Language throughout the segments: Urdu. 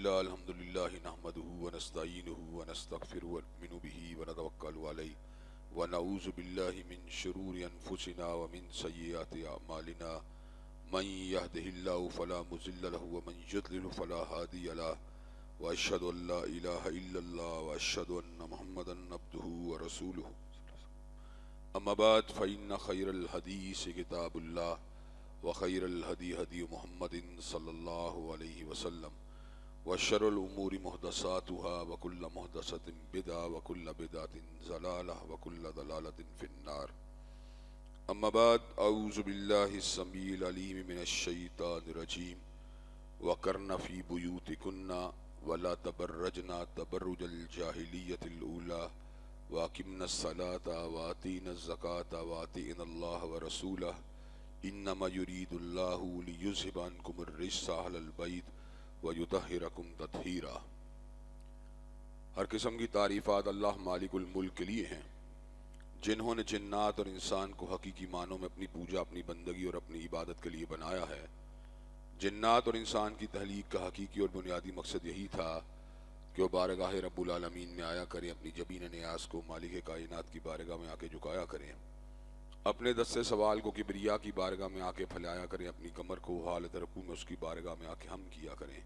لله الحمد لله نحمده ونستعينه ونستغفره ونؤمن به ونتوكل عليه ونعوذ بالله من شرور أنفسنا ومن سيئات أعمالنا من يهده الله فلا مضل له ومن يضلل فلا هادي له وأشهد أن لا إله إلا الله وأشهد أن محمدا عبده ورسوله أما بعد فإن خير الحديث كتاب الله وخير الهدي هدي محمد صلى الله عليه وسلم وشر الأمور محدثاتها وكل محدثة بدعة وكل بدعة ضلالة وكل ضلالة في النار. أما بعد أعوذ بالله السميع العليم من الشيطان الرجيم وقرن في بيوتكن ولا تبرجن تبرج الجاهلية الأولى وأقمنا الصلاة وآتينا الزكاة وأطيعنا الله ورسوله إنما يريد الله ليذهب عنكم الرجس أهل البيت وَيُطَهِّرَكُمْ تَطْهِيرًا. ہر قسم کی تعریفات اللہ مالک الملک کے لیے ہیں جنہوں نے جنات اور انسان کو حقیقی معنوں میں اپنی پوجا، اپنی بندگی اور اپنی عبادت کے لیے بنایا ہے. جنات اور انسان کی تخلیق کا حقیقی اور بنیادی مقصد یہی تھا کہ وہ بارگاہ رب العالمین میں آیا کریں، اپنی جبین نیاز کو مالک کائنات کی بارگاہ میں آ کے جھکایا کریں، اپنے دست سوال کو کبریا کی بارگاہ میں آ کے پھیلایا کریں، اپنی کمر کو حالت رکوع میں اس کی بارگاہ میں آ کے ہم کیا کریں،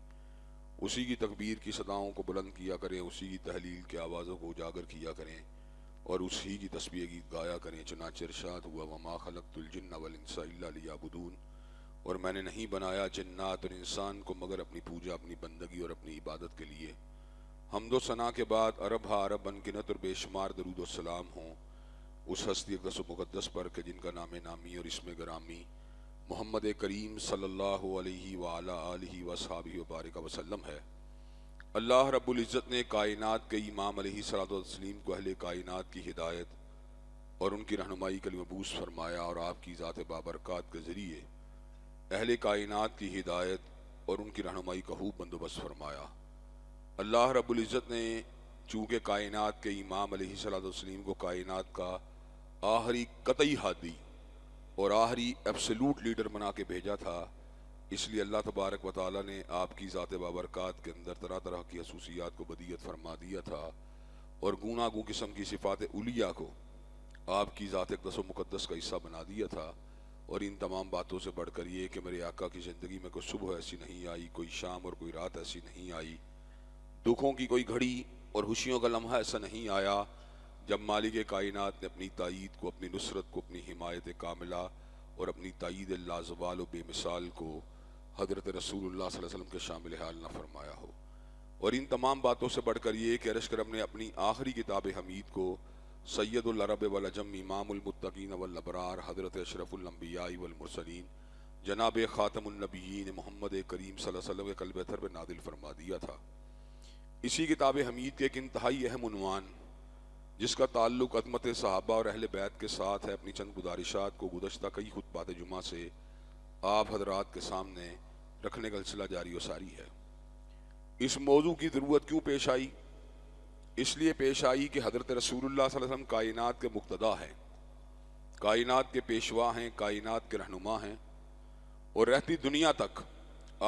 اسی کی تکبیر کی صداؤں کو بلند کیا کریں، اسی کی تحلیل کے آوازوں کو اجاگر کیا کریں اور اسی کی تسبیح گیت گایا کریں. چنانچہ ارشاد ہوا وما خلقت الجن والانس الا لیعبدون، اور میں نے نہیں بنایا جنات اور انسان کو مگر اپنی پوجا، اپنی بندگی اور اپنی عبادت کے لیے. حمد و ثنا کے بعد عرب ہا عرب انگنت اور بے شمار درود و سلام ہوں اس ہستی اقدس و مقدس پر کہ جن کا نام نامی اور اسم گرامی محمد کریم صلی اللہ علیہ وآلہ آلہ وصحبہ وبارک وسلم ہے. اللہ رب العزت نے کائنات کے امام علیہ الصلوۃ والتسلیم کو اہل کائنات کی ہدایت اور ان کی رہنمائی کے لیے مبعوث فرمایا اور آپ کی ذات بابرکات کے ذریعے اہل کائنات کی ہدایت اور ان کی رہنمائی کا خوب بندوبست فرمایا. اللہ رب العزت نے چونکہ کائنات کے امام علیہ الصلوۃ والتسلیم کو کائنات کا آخری قطعی ہادی اور آخری ایبسلوٹ لیڈر بنا کے بھیجا تھا، اس لیے اللہ تبارک و تعالیٰ نے آپ کی ذات بابرکات کے اندر طرح طرح کی خصوصیات کو بدیعت فرما دیا تھا اور گوناگوں قسم کی صفات علیہ کو آپ کی ذات اقدس و مقدس کا حصہ بنا دیا تھا. اور ان تمام باتوں سے بڑھ کر یہ کہ میرے آقا کی زندگی میں کوئی صبح ایسی نہیں آئی، کوئی شام اور کوئی رات ایسی نہیں آئی، دکھوں کی کوئی گھڑی اور خوشیوں کا لمحہ ایسا نہیں آیا جب مالک کائنات نے اپنی تائید کو، اپنی نصرت کو، اپنی حمایت کاملہ اور اپنی تائید لازوال و بے مثال کو حضرت رسول اللہ صلی اللہ علیہ وسلم کے شامل حال نہ فرمایا ہو. اور ان تمام باتوں سے بڑھ کر یہ کہ عرش کرم نے اپنی آخری کتاب حمید کو سید العرب والعجم امام المتقین والابرار حضرت اشرف الانبیاء والمرسلین جناب خاتم النبیین محمد کریم صلی اللہ علیہ وسلم کے قلب اطہر پہ نازل فرما دیا تھا. اسی کتاب حمید کے ایک انتہائی اہم عنوان جس کا تعلق عظمت صحابہ اور اہل بیت کے ساتھ ہے، اپنی چند گزارشات کو گزشتہ کئی خطبات جمعہ سے آپ حضرات کے سامنے رکھنے کا سلسلہ جاری و ساری ہے. اس موضوع کی ضرورت کیوں پیش آئی؟ اس لیے پیش آئی کہ حضرت رسول اللہ صلی اللہ علیہ وسلم کائنات کے مقتدا ہیں، کائنات کے پیشوا ہیں، کائنات کے رہنما ہیں اور رہتی دنیا تک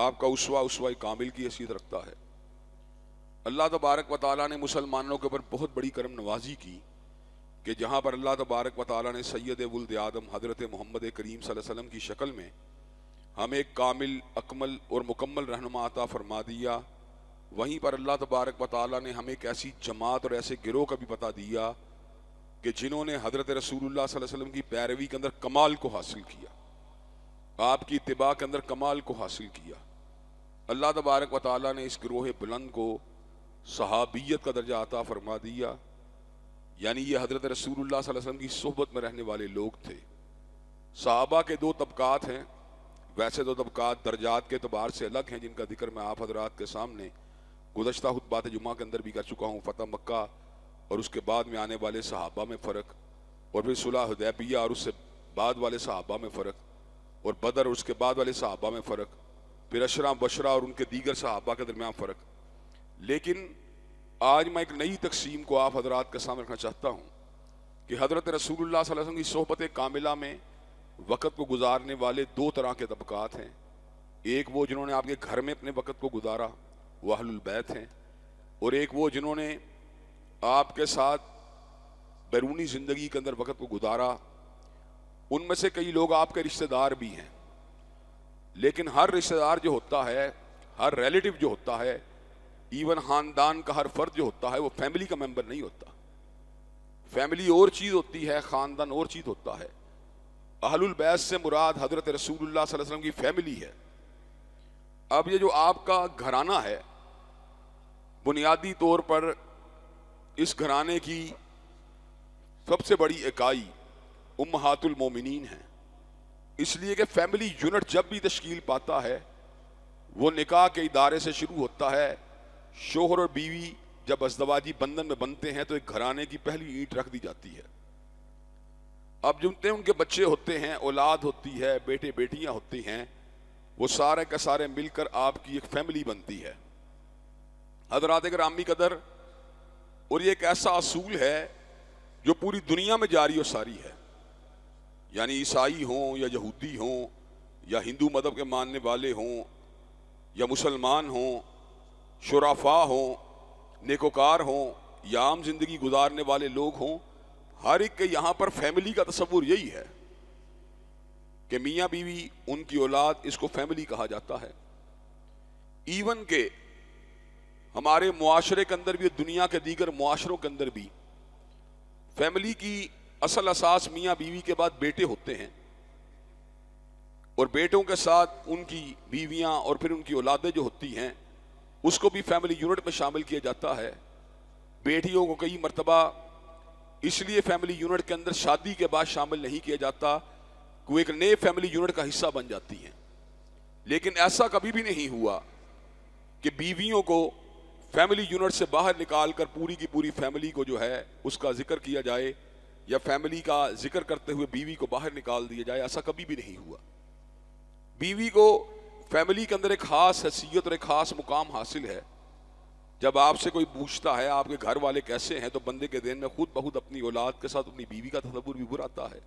آپ کا اسوہ کامل کی حیثیت رکھتا ہے. اللہ تبارک و تعالیٰ نے مسلمانوں کے اوپر بہت بڑی کرم نوازی کی کہ جہاں پر اللہ تبارک و تعالیٰ نے سید ولد آدم حضرت محمد کریم صلی اللہ علیہ وسلم کی شکل میں ہمیں ایک کامل، اکمل اور مکمل رہنما عطا فرما دیا، وہیں پر اللہ تبارک و تعالیٰ نے ہمیں ایک ایسی جماعت اور ایسے گروہ کا بھی پتہ دیا کہ جنہوں نے حضرت رسول اللہ صلی اللہ علیہ وسلم کی پیروی کے اندر کمال کو حاصل کیا، آپ کی اتباع کے اندر کمال کو حاصل کیا. اللہ تبارک و تعالیٰ نے اس گروہ بلند کو صحابیت کا درجہ عطا فرما دیا، یعنی یہ حضرت رسول اللہ صلی اللہ علیہ وسلم کی صحبت میں رہنے والے لوگ تھے. صحابہ کے دو طبقات ہیں، ویسے دو طبقات درجات کے اعتبار سے الگ ہیں جن کا ذکر میں آپ حضرات کے سامنے گزشتہ خطبات جمعہ کے اندر بھی کر چکا ہوں. فتح مکہ اور اس کے بعد میں آنے والے صحابہ میں فرق، اور پھر صلح حدیبیہ اور اس سے بعد والے صحابہ میں فرق، اور بدر اور اس کے بعد والے صحابہ میں فرق، پھر عشرہ بشرہ اور ان کے دیگر صحابہ کے درمیان فرق. لیکن آج میں ایک نئی تقسیم کو آپ حضرات کے سامنے رکھنا چاہتا ہوں کہ حضرت رسول اللہ صلی اللہ علیہ وسلم کی صحبت کاملہ میں وقت کو گزارنے والے دو طرح کے طبقات ہیں. ایک وہ جنہوں نے آپ کے گھر میں اپنے وقت کو گزارا وہ اہل البیت ہیں، اور ایک وہ جنہوں نے آپ کے ساتھ بیرونی زندگی کے اندر وقت کو گزارا. ان میں سے کئی لوگ آپ کے رشتہ دار بھی ہیں، لیکن ہر رشتہ دار جو ہوتا ہے، ہر ریلیٹو جو ہوتا ہے، ایون خاندان کا ہر فرد جو ہوتا ہے، وہ فیملی کا ممبر نہیں ہوتا. فیملی اور چیز ہوتی ہے، خاندان اور چیز ہوتا ہے. اہل البیت سے مراد حضرت رسول اللہ صلی اللہ علیہ وسلم کی فیملی ہے. اب یہ جو آپ کا گھرانہ ہے، بنیادی طور پر اس گھرانے کی سب سے بڑی اکائی امہات المومنین ہیں، اس لیے کہ فیملی یونٹ جب بھی تشکیل پاتا ہے وہ نکاح کے ادارے سے شروع ہوتا ہے. شوہر اور بیوی جب ازدواجی بندھن میں بنتے ہیں تو ایک گھرانے کی پہلی اینٹ رکھ دی جاتی ہے. اب جتنے ان کے بچے ہوتے ہیں، اولاد ہوتی ہے، بیٹے بیٹیاں ہوتی ہیں، وہ سارے کے سارے مل کر آپ کی ایک فیملی بنتی ہے. حضرات گرامی قدر، اور یہ ایک ایسا اصول ہے جو پوری دنیا میں جاری و ساری ہے. یعنی عیسائی ہوں یا یہودی ہوں یا ہندو مذہب کے ماننے والے ہوں یا مسلمان ہوں، شرفاء ہوں، نیکوکار ہوں یا عام زندگی گزارنے والے لوگ ہوں، ہر ایک کے یہاں پر فیملی کا تصور یہی ہے کہ میاں بیوی، ان کی اولاد، اس کو فیملی کہا جاتا ہے. ایون کہ ہمارے معاشرے کے اندر بھی، دنیا کے دیگر معاشروں کے اندر بھی، فیملی کی اصل اساس میاں بیوی کے بعد بیٹے ہوتے ہیں، اور بیٹوں کے ساتھ ان کی بیویاں اور پھر ان کی اولادیں جو ہوتی ہیں اس کو بھی فیملی یونٹ میں شامل کیا جاتا ہے. بیٹیوں کو کئی مرتبہ اس لیے فیملی یونٹ کے اندر شادی کے بعد شامل نہیں کیا جاتا کہ وہ ایک نئے فیملی یونٹ کا حصہ بن جاتی ہیں. لیکن ایسا کبھی بھی نہیں ہوا کہ بیویوں کو فیملی یونٹ سے باہر نکال کر پوری کی پوری فیملی کو جو ہے اس کا ذکر کیا جائے، یا فیملی کا ذکر کرتے ہوئے بیوی کو باہر نکال دیا جائے. ایسا کبھی بھی نہیں ہوا. بیوی کو فیملی کے اندر ایک خاص حیثیت اور ایک خاص مقام حاصل ہے. جب آپ سے کوئی پوچھتا ہے آپ کے گھر والے کیسے ہیں، تو بندے کے ذہن میں خود بخود اپنی اولاد کے ساتھ اپنی بیوی کا تصور بھی ابھر آتا ہے.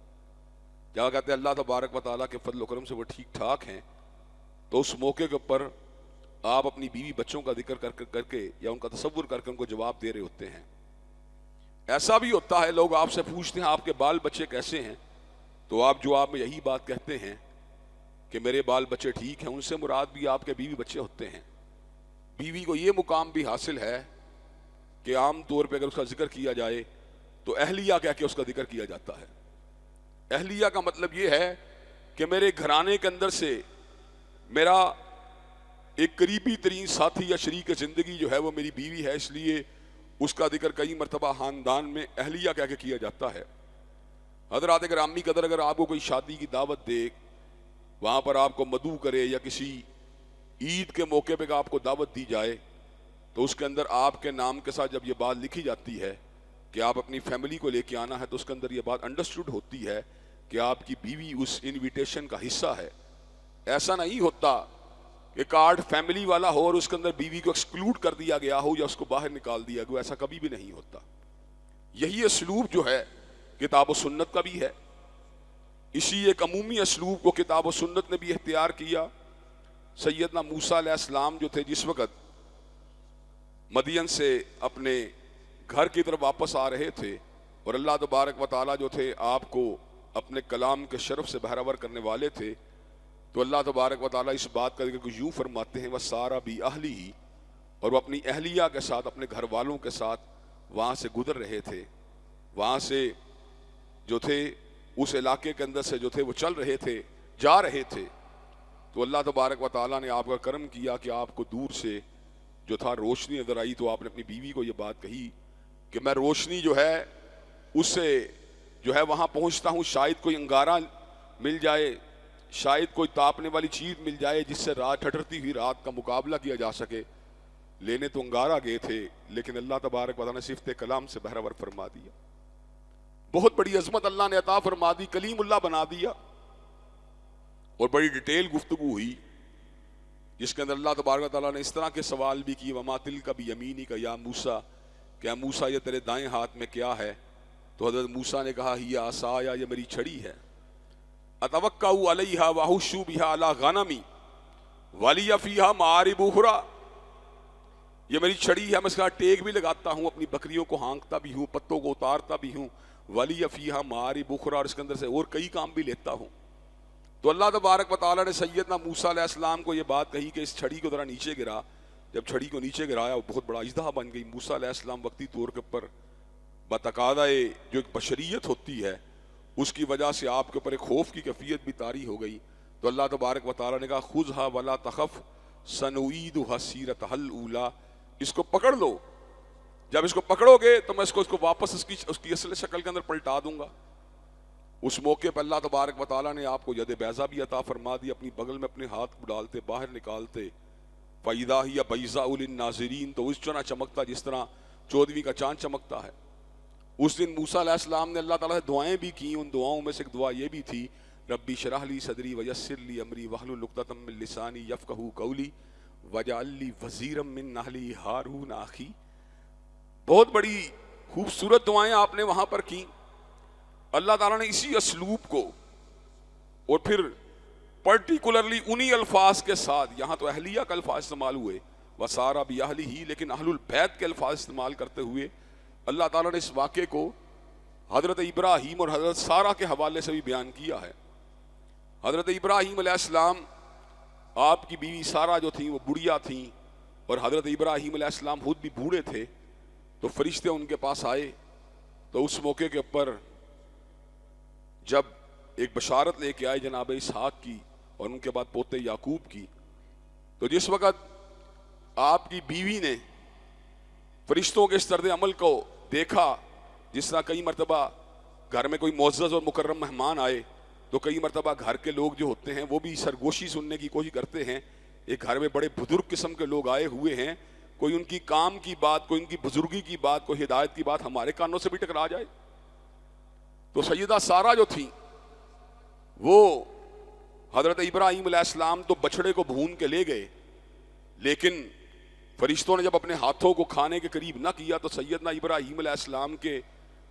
جہاں کہتے ہیں اللہ تبارک و تعالیٰ کے فضل و کرم سے وہ ٹھیک ٹھاک ہیں، تو اس موقع کے اوپر آپ اپنی بیوی بچوں کا ذکر کر کے یا ان کا تصور کر کے ان کو جواب دے رہے ہوتے ہیں. ایسا بھی ہوتا ہے لوگ آپ سے پوچھتے ہیں آپ کے بال بچے کیسے ہیں، تو آپ جواب میں یہی بات کہتے ہیں کہ میرے بال بچے ٹھیک ہیں. ان سے مراد بھی آپ کے بیوی بچے ہوتے ہیں. بیوی کو یہ مقام بھی حاصل ہے کہ عام طور پہ اگر اس کا ذکر کیا جائے تو اہلیہ کہہ کے اس کا ذکر کیا جاتا ہے. اہلیہ کا مطلب یہ ہے کہ میرے گھرانے کے اندر سے میرا ایک قریبی ترین ساتھی یا شریک زندگی جو ہے وہ میری بیوی ہے، اس لیے اس کا ذکر کئی مرتبہ خاندان میں اہلیہ کہہ کے کیا جاتا ہے. حضرات گرامی قدر، اگر آپ کو کوئی شادی کی دعوت دے، وہاں پر آپ کو مدعو کرے، یا کسی عید کے موقع پہ آپ کو دعوت دی جائے، تو اس کے اندر آپ کے نام کے ساتھ جب یہ بات لکھی جاتی ہے کہ آپ اپنی فیملی کو لے کے آنا ہے، تو اس کے اندر یہ بات انڈرسٹوڈ ہوتی ہے کہ آپ کی بیوی اس انویٹیشن کا حصہ ہے. ایسا نہیں ہوتا کہ کارڈ فیملی والا ہو اور اس کے اندر بیوی کو ایکسکلوڈ کر دیا گیا ہو یا اس کو باہر نکال دیا گیا. ایسا کبھی بھی نہیں ہوتا. یہی اسلوب جو ہے کتاب و سنت کا بھی ہے. اسی ایک عمومی اسلوب کو کتاب و سنت نے بھی اختیار کیا. سیدنا موسیٰ علیہ السلام جو تھے، جس وقت مدین سے اپنے گھر کی طرف واپس آ رہے تھے، اور اللہ تبارک و تعالیٰ جو تھے آپ کو اپنے کلام کے شرف سے بہرور کرنے والے تھے، تو اللہ تبارک و تعالیٰ اس بات کا ذکر یوں فرماتے ہیں وَسَارَ بِأَهْلِهِ، اور وہ اپنی اہلیہ کے ساتھ، اپنے گھر والوں کے ساتھ وہاں سے گزر رہے تھے. وہاں سے جو تھے اس علاقے کے اندر سے جو تھے وہ چل رہے تھے، جا رہے تھے. تو اللہ تبارک و تعالیٰ نے آپ کا کرم کیا کہ آپ کو دور سے جو تھا روشنی نظر آئی. تو آپ نے اپنی بیوی کو یہ بات کہی کہ میں روشنی جو ہے اس سے جو ہے وہاں پہنچتا ہوں، شاید کوئی انگارہ مل جائے، شاید کوئی تاپنے والی چیز مل جائے جس سے رات ٹھٹرتی ہوئی رات کا مقابلہ کیا جا سکے. لینے تو انگارہ گئے تھے، لیکن اللہ تبارک و تعالیٰ نے صفت کلام سے بہرور فرما دیا. بہت بڑی عظمت اللہ نے عطا فرما دی، کلیم اللہ بنا دیا. اور بڑی ڈیٹیل گفتگو ہوئی جس کے اندر اللہ تبارک و تعالیٰ نے اس طرح کے سوال بھی کیے وَمَا تِلْكَ بِيَمِينِكَ یا موسیٰ، کہ موسیٰ یہ تیرے دائیں ہاتھ میں کیا ہے؟ تو حضرت موسیٰ نے کہا ہی عصایا، یہ میری چھڑی ہے. اتوکأ علیہا وأحش بہا علی غنمی ولی فیہا مآرب اخری، یہ میری چھڑی ہے، میں اس کا ٹیک بھی لگاتا ہوں، اپنی بکریوں کو ہانکتا بھی ہوں، پتوں کو اتارتا بھی ہوں، ولی فیہا معارب اخری، اور اس کے اندر سے اور کئی کام بھی لیتا ہوں۔ تو اللہ تبارک و تعالیٰ نے سیدنا موسیٰ علیہ السلام کو یہ بات کہی کہ اس چھڑی کو ذرا نیچے گرا۔ جب چھڑی کو نیچے گرایا وہ بہت بڑا اژدہا بن گئی۔ موسیٰ علیہ السلام وقتی طور کے اوپر بتقاضۂ جو ایک بشریت ہوتی ہے اس کی وجہ سے آپ کے اوپر ایک خوف کی کیفیت بھی طاری ہو گئی۔ تو اللہ تبارک و تعالیٰ نے کہا خذھا ولا تخف سنعیدھا سیرتھا الاولی، اس کو پکڑ لو، جب اس کو پکڑو گے تو میں اس کو واپس اس کی اصل شکل کے اندر پلٹا دوں گا۔ اس موقع پہ اللہ تبارک و تعالیٰ نے آپ کو ید بیضا بھی عطا فرما دی، اپنی بغل میں اپنے ہاتھ کو ڈالتے باہر نکالتے فَإِذَا هِيَ بَيْضَاءُ لِلنَّاظِرِينَ، تو اس طرح چمکتا جس طرح 14ویں کا چاند چمکتا ہے۔ اس دن موسیٰ علیہ السلام نے اللہ تعالیٰ سے دعائیں بھی کی، ان دعاؤں میں سے ایک دعا یہ بھی تھی ربی اشرح لی صدری ویسر لی امری واحلل عقدۃ من لسانی یفقہوا قولی واجعل لی وزیرا من اہلی ہارون اخی۔ بہت بڑی خوبصورت دعائیں آپ نے وہاں پر کی۔ اللہ تعالیٰ نے اسی اسلوب کو اور پھر پرٹیکولرلی انہی الفاظ کے ساتھ، یہاں تو اہلیہ کا الفاظ استعمال ہوئے وَسَارَ بِأَهْلِهِ، لیکن اہل البیت کے الفاظ استعمال کرتے ہوئے اللہ تعالیٰ نے اس واقعے کو حضرت ابراہیم اور حضرت سارہ کے حوالے سے بھی بیان کیا ہے۔ حضرت ابراہیم علیہ السلام، آپ کی بیوی سارہ جو تھیں وہ بڑھیا تھیں اور حضرت ابراہیم علیہ السلام خود بھی بوڑھے تھے، تو فرشتے ان کے پاس آئے۔ تو اس موقع کے اوپر جب ایک بشارت لے کے آئے جناب اسحاق کی اور ان کے بعد پوتے یعقوب کی، تو جس وقت آپ کی بیوی نے فرشتوں کے اس طرز عمل کو دیکھا، جس طرح کئی مرتبہ گھر میں کوئی معزز اور مکرم مہمان آئے تو کئی مرتبہ گھر کے لوگ جو ہوتے ہیں وہ بھی سرگوشی سننے کی کوشش کرتے ہیں۔ ایک گھر میں بڑے بزرگ قسم کے لوگ آئے ہوئے ہیں، کوئی ان کی کام کی بات، کوئی ان کی بزرگی کی بات، کوئی ہدایت کی بات ہمارے کانوں سے بھی ٹکرا جائے۔ تو سیدہ سارہ جو تھیں وہ حضرت ابراہیم علیہ السلام تو بچڑے کو بھون کے لے گئے، لیکن فرشتوں نے جب اپنے ہاتھوں کو کھانے کے قریب نہ کیا تو سیدنا ابراہیم علیہ السلام کے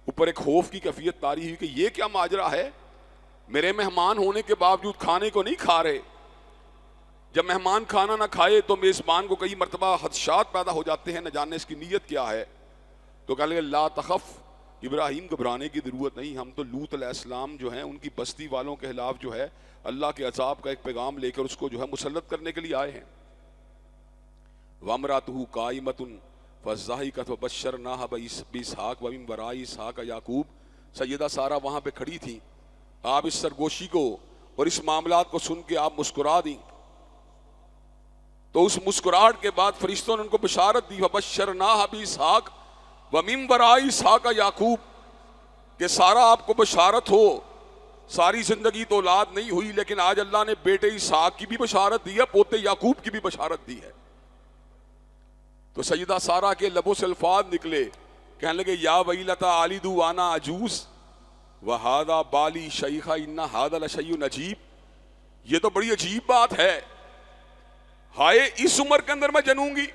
اوپر ایک خوف کی کیفیت طاری ہوئی کہ یہ کیا ماجرا ہے، میرے مہمان ہونے کے باوجود کھانے کو نہیں کھا رہے۔ جب مہمان کھانا نہ کھائے تو میزبان کو کئی مرتبہ خدشات پیدا ہو جاتے ہیں، نہ جانے اس کی نیت کیا ہے۔ تو کہا لگے لا تخف، ابراہیم گھبرانے کی ضرورت نہیں، ہم تو لوط علیہ السلام جو ہیں ان کی بستی والوں کے خلاف جو ہے اللہ کے عذاب کا ایک پیغام لے کر اس کو جو ہے مسلط کرنے کے لیے آئے ہیں۔ وامرأتہ قائمۃ فضحکت وبشرناہا باسحاق ومن وراء اسحاق یعقوب، سیدہ سارہ وہاں پہ کھڑی تھیں۔ آپ اس سرگوشی کو اور اس معاملات کو سن کے آپ مسکرا دیں، تو اس مسکراہٹ کے بعد فرشتوں نے ان کو بشارت دی وبشرناہا باسحاق ومن وراء اسحاق یعقوب، کہ سارا آپ کو بشارت ہو، ساری زندگی تو اولاد نہیں ہوئی لیکن آج اللہ نے بیٹے اسحاق کی بھی بشارت دی ہے، پوتے یعقوب کی بھی بشارت دی ہے۔ تو سیدہ سارہ کے لبوں سے الفاظ نکلے، کہنے لگے یا ویلتا آلد وانا عجوز وہذا بالی شیخا ان ھذا لشیء عجیب، یہ تو بڑی عجیب بات ہے، ہائے اس عمر کے اندر میں جنوں گی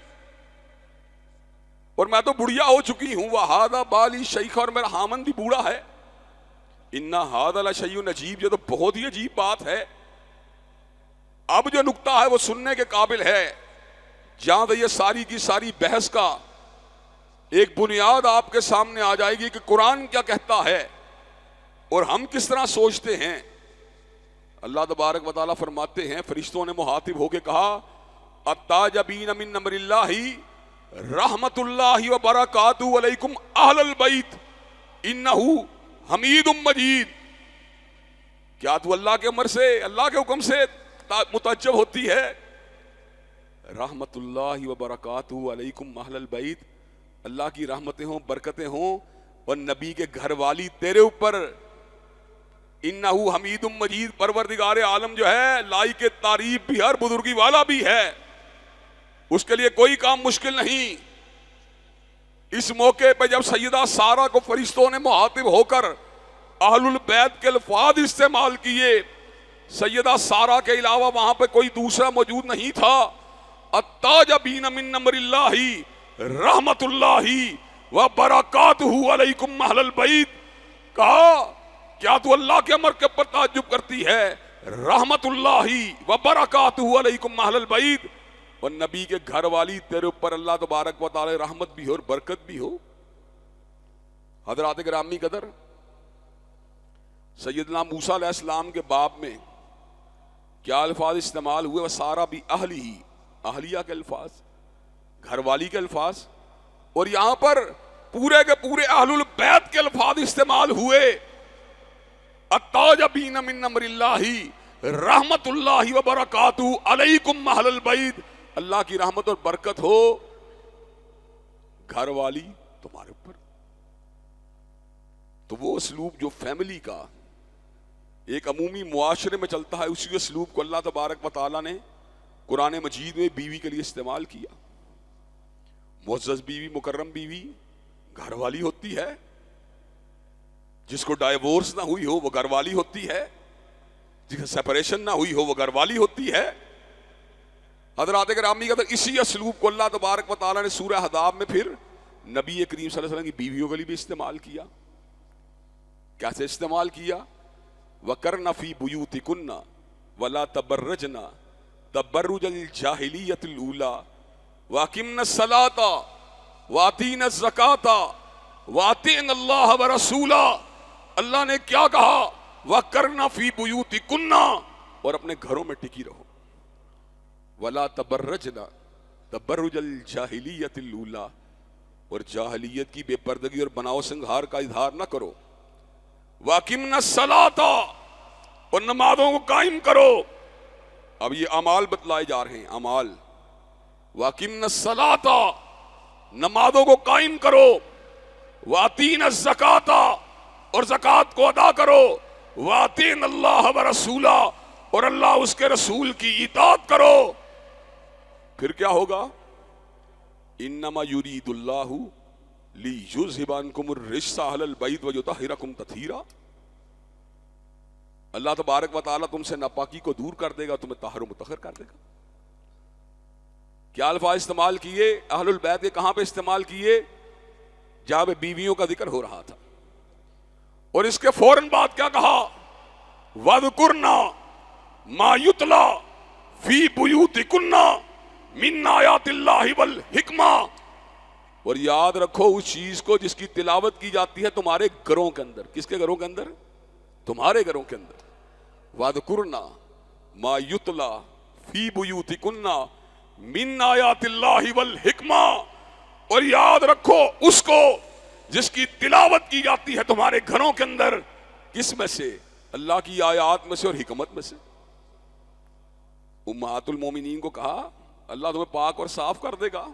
اور میں تو بڑھیا ہو چکی ہوں، وہذا بالی شیخا، اور میرا ہامن بھی بوڑھا ہے، ان ھذا لشیء عجیب، یہ تو بہت ہی عجیب بات ہے۔ اب جو نکتہ ہے وہ سننے کے قابل ہے، جہاں یہ ساری کی ساری بحث کا ایک بنیاد آپ کے سامنے آ جائے گی کہ قرآن کیا کہتا ہے اور ہم کس طرح سوچتے ہیں۔ اللہ تبارک و تعالیٰ فرماتے ہیں، فرشتوں نے مخاطب ہو کے کہا التاجبین من امر اللہ رحمت اللہ وبرکاتہ علیکم اہل البیت انہ حمید مجید، کیا تو اللہ کے امر سے، اللہ کے حکم سے متعجب ہوتی ہے؟ رحمت اللہ وبرکاتہ علیکم اہل البیت، اللہ کی رحمتیں ہوں، برکتیں ہوں اور نبی کے گھر والی تیرے اوپر، انہ حمید مجید، پروردگار عالم جو ہے لائق تعریف بھی، ہر بزرگی والا بھی ہے، اس کے لیے کوئی کام مشکل نہیں۔ اس موقع پہ جب سیدہ سارہ کو فرشتوں نے مخاطب ہو کر اہل البیت کے الفاظ استعمال کیے، سیدہ سارہ کے علاوہ وہاں پہ کوئی دوسرا موجود نہیں تھا۔ التاجبین من امر اللہ رحمت اللہ وبرکاتہ علیکم اہل البیت، کہا کیا تو اللہ کے امر کے اوپر تعجب کرتی ہے؟ رحمت اللہ وبرکاتہ علیکم اہل البیت، اور نبی کے گھر والی تیرے اوپر اللہ تبارک و تعالی رحمت بھی ہو اور برکت بھی ہو۔ حضرات گرامی قدر، سیدنا موسیٰ علیہ السلام کے باب میں کیا الفاظ استعمال ہوئے؟ وَسَارَ بِأَهْلِهِ، اہلیہ کے الفاظ، گھر والی کے الفاظ، اور یہاں پر پورے کے پورے اہل البیت کے الفاظ استعمال ہوئے۔ التاجبین من امر اللہ رحمت اللہ وبرکاتہ علیکم اہل البیت، اللہ کی رحمت اور برکت ہو گھر والی تمہارے اوپر۔ تو وہ اسلوب جو فیملی کا ایک عمومی معاشرے میں چلتا ہے، اسی اسلوب کو اللہ تبارک و تعالیٰ نے قرآن مجید میں بیوی کے لیے استعمال کیا۔ معزز بیوی، مکرم بیوی گھر والی ہوتی ہے، جس کو ڈائیورس نہ ہوئی ہو وہ گھر والی ہوتی ہے، جس کو سیپریشن نہ ہوئی ہو وہ گھر والی ہوتی ہے۔ حضرات گرامی قدر، اسی اسلوب کو اللہ تبارک و تعالیٰ نے سورہ احزاب میں پھر نبی کریم صلی اللہ علیہ وسلم کی بیویوں کے لیے بھی استعمال کیا۔ کیسے استعمال کیا؟ وَقَرْنَ فِي بُيُوتِكُنَّ وَلَا تَبَرَّجْنَ تَبَرُّجَ الْجَاهِلِيَّةِ الْأُولَىٰ وَأَقِمْنَ الصَّلَاةَ وَآتِينَ الزَّكَاةَ وَأَطِعْنَ اللَّهَ وَرَسُولَهُ۔ اللہ نے کیا کہا؟ وَقَرْنَ فِي بُيُوتِكُنَّ، اور اپنے گھروں میں ٹکی رہو۔ وَلَا تَبَرَّجْنَ تَبَرُّجَ الْجَاهِلِيَّةِ الْأُولَىٰ، اور جاہلیت کی بے پردگی اور بناؤ سنگھار کا اظہار نہ کرو۔ وَأَقِمْنَ الصَّلَاةَ، اور نمازوں کو قائم کرو۔ اب یہ اعمال بتلائے جا رہے ہیں، اعمال۔ وَأَقِمْنَ الصَّلَاةَ، نمازوں کو قائم کرو۔ وَآتِينَ الزَّكَاةَ، اور زکوٰۃ کو ادا کرو۔ وَآتِينَ اللَّهَ وَرَسُولَهُ، اور اللہ اس کے رسول کی اطاعت کرو۔ پھر کیا ہوگا؟ إِنَّمَا يُرِيدُ اللَّهُ لِيُذْهِبَ عَنْكُمُ الرِّجْسَ أَهْلَ الْبَيْتِ وَيُطَهِّرَكُمْ تَطْهِيرًا، اللہ تبارک و تعالیٰ تم سے ناپاکی کو دور کر دے گا، تمہیں طاہر و مطہر کر دے گا۔ کیا الفاظ استعمال کیے اہل البیت کے؟ کہاں پہ استعمال کیے؟ جہاں پہ بیویوں کا ذکر ہو رہا تھا، اور اس کے فوراً بعد کیا کہا؟ وَاذْكُرْنَا مَا يُتْلَىٰ فِي بُيُوتِكُنَّ مِنْ آيَاتِ اللَّهِ وَالْحِكْمَةِ، اور یاد رکھو اس چیز کو جس کی تلاوت کی جاتی ہے تمہارے گھروں کے اندر۔ کس کے گھروں کے اندر؟ تمہارے گھروں کے اندر۔ وَاذْكُرْنَا مَا يُتْلَىٰ فِي بُيُوتِكُنَّ مِنْ آيَاتِ اللَّهِ وَالْحِكْمَةِ، اور یاد رکھو اس کو جس کی تلاوت کی جاتی ہے تمہارے گھروں کے اندر۔ کس میں سے؟ اللہ کی آیات میں سے اور حکمت میں سے۔ امہات المومنین کو کہا اللہ تمہیں پاک اور صاف کر دے گا،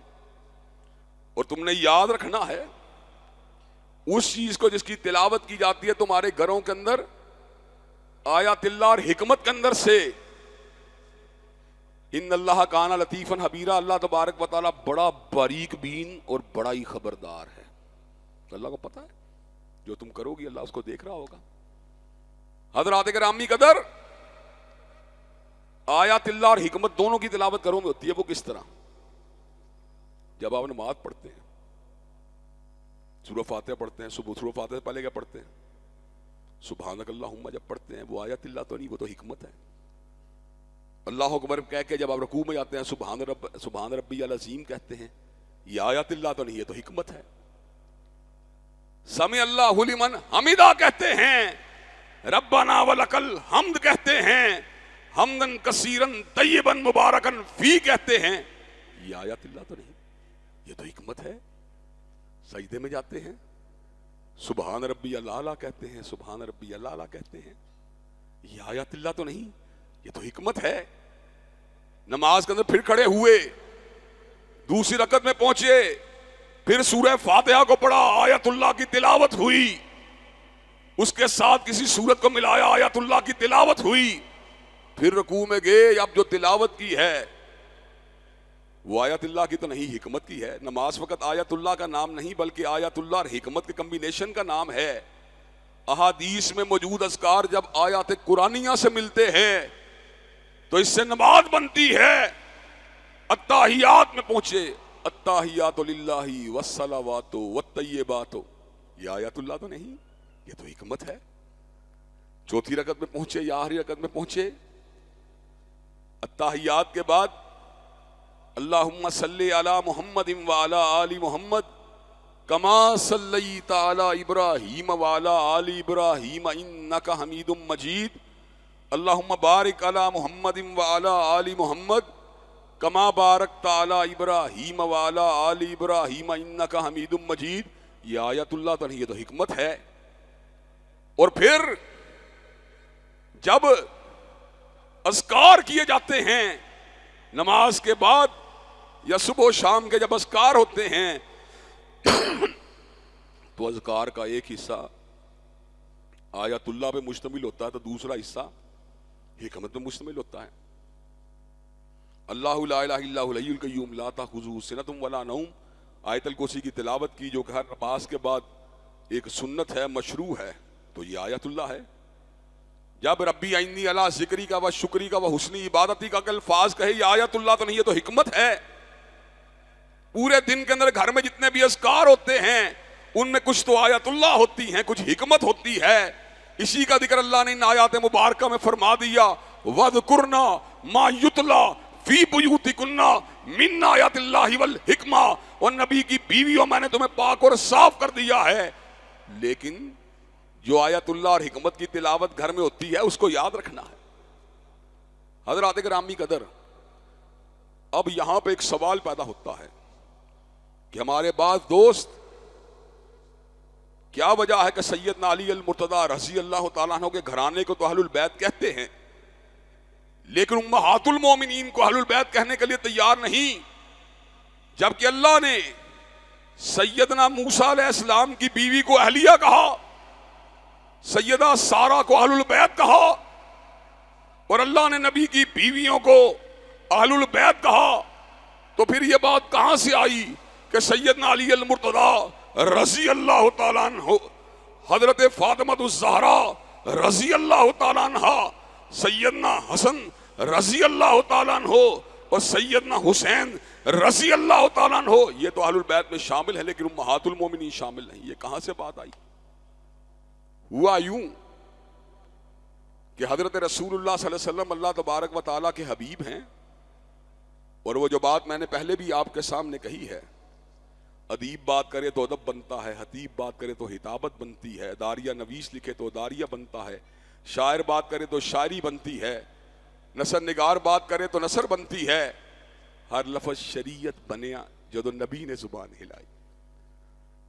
اور تم نے یاد رکھنا ہے اس چیز کو جس کی تلاوت کی جاتی ہے تمہارے گھروں کے اندر آیات اللہ اور حکمت کے اندر سے۔ ان اللہ کان لطیفا خبیرا، اللہ تبارک و تعالیٰ بڑا باریک بین اور بڑا ہی خبردار ہے۔ اللہ کو پتا ہے جو تم کرو گی، اللہ اس کو دیکھ رہا ہوگا۔ حضرات گرامی قدر، آیات اللہ اور حکمت دونوں کی تلاوت گھروں میں ہوتی ہے۔ وہ کس طرح؟ جب آپ نماز پڑھتے ہیں، سورہ فاتحہ پڑھتے ہیں، سورہ فاتحہ سے پہلے کیا پڑھتے ہیں؟ سبحانک اللہم جب پڑھتے ہیں، وہ آیات اللہ تو نہیں، وہ تو حکمت ہے۔ اللہ اکبر کہہ کے جب آپ رکوع میں جاتے ہیں سبحان ربی العظیم کہتے ہیں، یہ آیات اللہ تو نہیں، یہ تو حکمت ہے۔ سمع اللہ لمن حمدہ کہتے ہیں، ربنا ولک الحمد کہتے ہیں، حمدن کثیرن طیبن مبارکن فی کہتے ہیں، یہ آیات اللہ تو نہیں، یہ تو حکمت ہے۔ سجدے میں جاتے ہیں، سبحان ربی الاعلیٰ کہتے ہیں، سبحان ربی الاعلیٰ کہتے ہیں، یہ آیات اللہ تو نہیں، یہ تو حکمت ہے۔ نماز کے اندر پھر کھڑے ہوئے، دوسری رکعت میں پہنچے، پھر سورہ فاتحہ کو پڑھا، آیت اللہ کی تلاوت ہوئی، اس کے ساتھ کسی سورت کو ملایا، آیت اللہ کی تلاوت ہوئی، پھر رکوع میں گئے، اب جو تلاوت کی ہے وہ آیت اللہ کی تو نہیں، حکمت کی ہے۔ نماز فقط آیت اللہ کا نام نہیں بلکہ آیت اللہ اور حکمت کے کمبینیشن کا نام ہے۔ احادیث میں موجود اذکار جب آیات قرآنیہ سے ملتے ہیں تو اس سے نماز بنتی ہے۔ التحیات میں پہنچے، التحیات للہ والصلوات والطیبات، یہ آیت اللہ تو نہیں، یہ تو حکمت ہے۔ چوتھی رکعت میں پہنچے یا آخری رکعت میں پہنچے، التحیات کے بعد اللہم صلی علی محمد وعلی آل محمد کما صلیت علی ابراہیم وعلی آل ابراہیم انک حمید مجید اللہم بارک علی محمد وعلی آل محمد کما بارکت علی ابراہیم وعلی آل ابراہیم انک حمید مجید. یہ آیت اللہ تعالی، یہ تو حکمت ہے. اور پھر جب اذکار کیے جاتے ہیں نماز کے بعد یا صبح و شام کے جب اذکار ہوتے ہیں تو اذکار کا ایک حصہ آیت اللہ پہ مشتمل ہوتا ہے تو دوسرا حصہ حکمت پہ مشتمل ہوتا ہے. اللہ لا الہ الا هو الحی القیوم لا تأخذہ سنۃ ولا نوم، آیت الکرسی کی تلاوت کی جو کہ ہر نماز کے بعد ایک سنت ہے، مشروع ہے، تو یہ آیت اللہ ہے. جب ربی انی علی ذکری کا و شکری کا و حسنی عبادتی کا الفاظ کہے یہ آیت اللہ تو نہیں، یہ تو حکمت ہے. پورے دن کے اندر گھر میں جتنے بھی اذکار ہوتے ہیں ان میں کچھ تو آیت اللہ ہوتی ہیں، کچھ حکمت ہوتی ہے. اسی کا ذکر اللہ نے ان آیات مبارکہ میں فرما دیا وَذْكُرْنَا مَا يُتْلَى فِي بُيُوتِكُنَّ مِنْ آیَاتِ اللَّهِ وَالْحِکْمَةِ، اور نبی کی بیویوں میں نے تمہیں پاک اور صاف کر دیا ہے. لیکن جو آیت اللہ اور حکمت کی تلاوت گھر میں ہوتی ہے اس کو یاد رکھنا ہے. حضرات گرامی قدر، اب یہاں پہ ایک سوال پیدا ہوتا ہے کہ ہمارے بعض دوست، کیا وجہ ہے کہ سیدنا علی المرتضیٰ رضی اللہ تعالیٰ عنہ کے گھرانے کو تو اہل البیت کہتے ہیں لیکن امہات المومنین کو اہل البیت کہنے کے لیے تیار نہیں، جبکہ اللہ نے سیدنا موسیٰ علیہ السلام کی بیوی کو اہلیہ کہا، سیدہ سارہ کو اہل البیت کہا، اور اللہ نے نبی کی بیویوں کو اہل البیت کہا. تو پھر یہ بات کہاں سے آئی کہ سیدنا علی المرتضیٰ رضی اللہ تعالیٰ عنہ، حضرت فاطمہ الزہرا رضی اللہ تعالیٰ عنہ، سیدنا حسن رضی اللہ تعالیٰ عنہ اور سیدنا حسین رضی اللہ تعالیٰ عنہ یہ تو اہل البیت میں شامل ہے لیکن امہات المومنین شامل نہیں. یہ کہاں سے بات آئی؟ ہوا یوں کہ حضرت رسول اللہ صلی اللہ علیہ وسلم اللہ تبارک و تعالیٰ کے حبیب ہیں، اور وہ جو بات میں نے پہلے بھی آپ کے سامنے کہی ہے، ادیب بات کرے تو ادب بنتا ہے، حتیب بات کرے تو ہتابت بنتی ہے، داریہ نویس لکھے تو داریہ بنتا ہے، شاعر بات کرے تو شاعری بنتی ہے، نثر نگار بات کرے تو نثر بنتی ہے. ہر لفظ شریعت بنیا جدو نبی نے زبان ہلائی.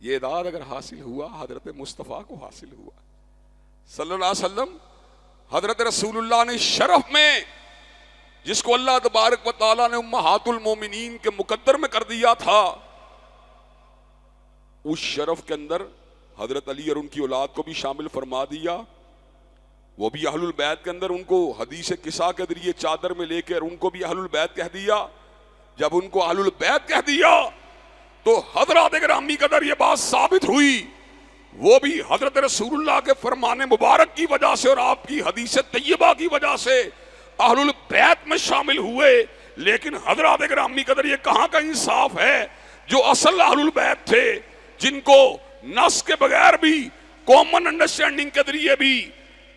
یہ اعداد اگر حاصل ہوا حضرت مصطفیٰ کو حاصل ہوا صلی اللہ علیہ وسلم. حضرت رسول اللہ نے شرف میں جس کو اللہ تبارک و تعالیٰ نے امہات المومنین کے مقدر میں کر دیا تھا، اس شرف کے اندر حضرت علی اور ان کی اولاد کو بھی شامل فرما دیا. وہ بھی اہل البیت کے اندر ان کو حدیث قصہ کے ذریعے چادر میں لے کر ان کو بھی اہل البیت کہہ دیا. جب ان کو اہل البیت کہہ دیا تو حضرات گرامی قدر یہ بات ثابت ہوئی وہ بھی حضرت رسول اللہ کے فرمان مبارک کی وجہ سے اور آپ کی حدیث طیبہ کی وجہ سے اہل البیت میں شامل ہوئے. لیکن حضرات گرامی قدر یہ کہاں کا انصاف ہے؟ جو اصل اہل البیت تھے، جن کو نص کے بغیر بھی، کامن انڈرسٹینڈنگ کے ذریعے بھی،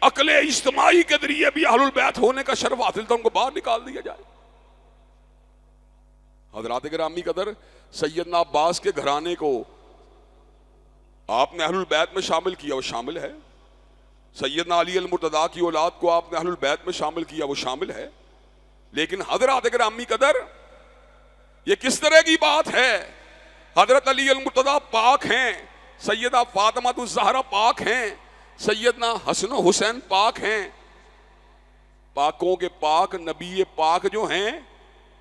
عقل اجتماعی کے ذریعے بھی اہل البیت ہونے کا شرف حاصل تھا، ان کو باہر نکال دیا جائے. حضرات گرامی قدر، سیدنا عباس کے گھرانے کو آپ نے اہل البیت میں شامل کیا، وہ شامل ہے. سیدنا علی المرتضیٰ کی اولاد کو آپ نے اہل البیت میں شامل کیا، وہ شامل ہے. لیکن حضرات گرامی قدر یہ کس طرح کی بات ہے؟ حضرت علی المرتضیٰ پاک ہیں، سیدہ فاطمہ الزہرا پاک ہیں، سیدنا حسن و حسین پاک ہیں. پاکوں کے پاک نبی پاک جو ہیں،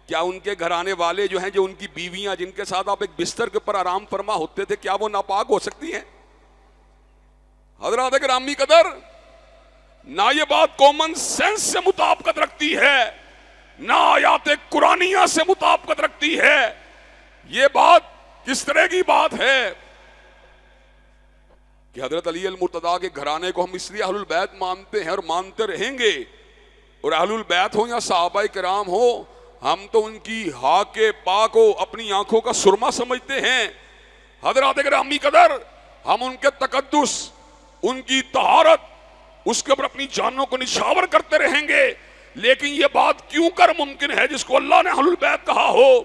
کیا ان کے گھرانے والے جو ہیں، جو ان کی بیویاں جن کے ساتھ آپ ایک بستر کے پر آرام فرما ہوتے تھے، کیا وہ ناپاک ہو سکتی ہیں؟ حضرات گرامی قدر، نہ یہ بات کامن سینس سے مطابقت رکھتی ہے، نہ آیات قرآنیہ سے مطابقت رکھتی ہے. یہ بات کس طرح کی بات ہے کہ حضرت علی المرتضیٰ کے گھرانے کو ہم اس لیے اہل البیت مانتے ہیں اور مانتے رہیں گے، اور اہل البیت ہوں یا صحابہ کرام ہو، ہم تو ان کی حاک پاک کو اپنی آنکھوں کا سرما سمجھتے ہیں. حضرات گرامی قدر، ہم ان کے تقدس، ان کی طہارت، اس کے اوپر اپنی جانوں کو نچھاور کرتے رہیں گے. لیکن یہ بات کیوں کر ممکن ہے جس کو اللہ نے اہل البیت کہا ہو،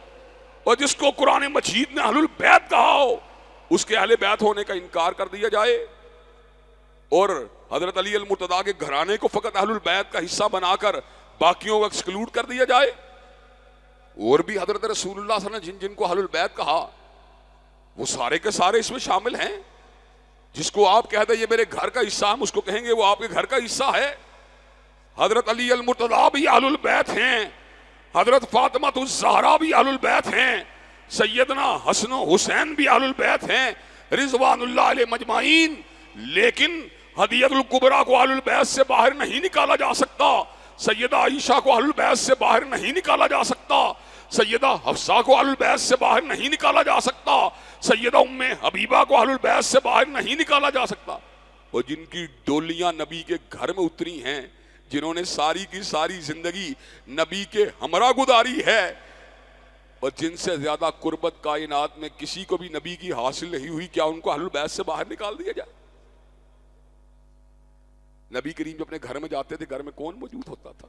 اور جس کو قرآن مجید نے اہل البیت کہا ہو اس کے اہل بیت ہونے کا انکار کر دیا جائے، اور حضرت علی المرتضیٰ کے گھرانے کو فقط اہل البیت کا حصہ بنا کر باقیوں کو ایکسکلوڈ کر دیا جائے، اور بھی حضرت رسول اللہ صلی اللہ علیہ وسلم جن کو اہل البیت کہا وہ سارے کے سارے اس میں شامل ہیں۔ جس کو آپ کہہ دیں یہ میرے گھر کا حصہ، ہم اس کو کہیں گے وہ آپ کے گھر کا حصہ ہے۔ حضرت علی المرتضیٰ بھی اہل البیت ہیں، حضرت فاطمہ الزہرا بھی اہل البیت ہیں، سیدنا حسن و حسین بھی اہل البیت ہیں رضوان اللہ علیہ مجمعین، لیکن ہدیۃ الکبریٰ کو اہل البیت سے باہر نہیں نکالا جا سکتا، سیدہ عائشہ کو اہل البیت سے باہر نہیں نکالا جا سکتا، سیدہ حفصہ کو اہل البیت سے باہر نہیں نکالا جا سکتا، سیدہ ام حبیبہ کو اہل البیت سے باہر نہیں نکالا جا سکتا۔ اور جن کی ڈولیاں نبی کے گھر میں اتری ہیں، جنہوں نے ساری کی ساری زندگی نبی کے ہمراہ گزاری ہے، اور جن سے زیادہ قربت کائنات میں کسی کو بھی نبی کی حاصل نہیں ہوئی، کیا ان کو اہل البیت سے باہر نکال دیا جائے؟ نبی کریم جب اپنے گھر میں جاتے تھے گھر میں کون موجود ہوتا تھا؟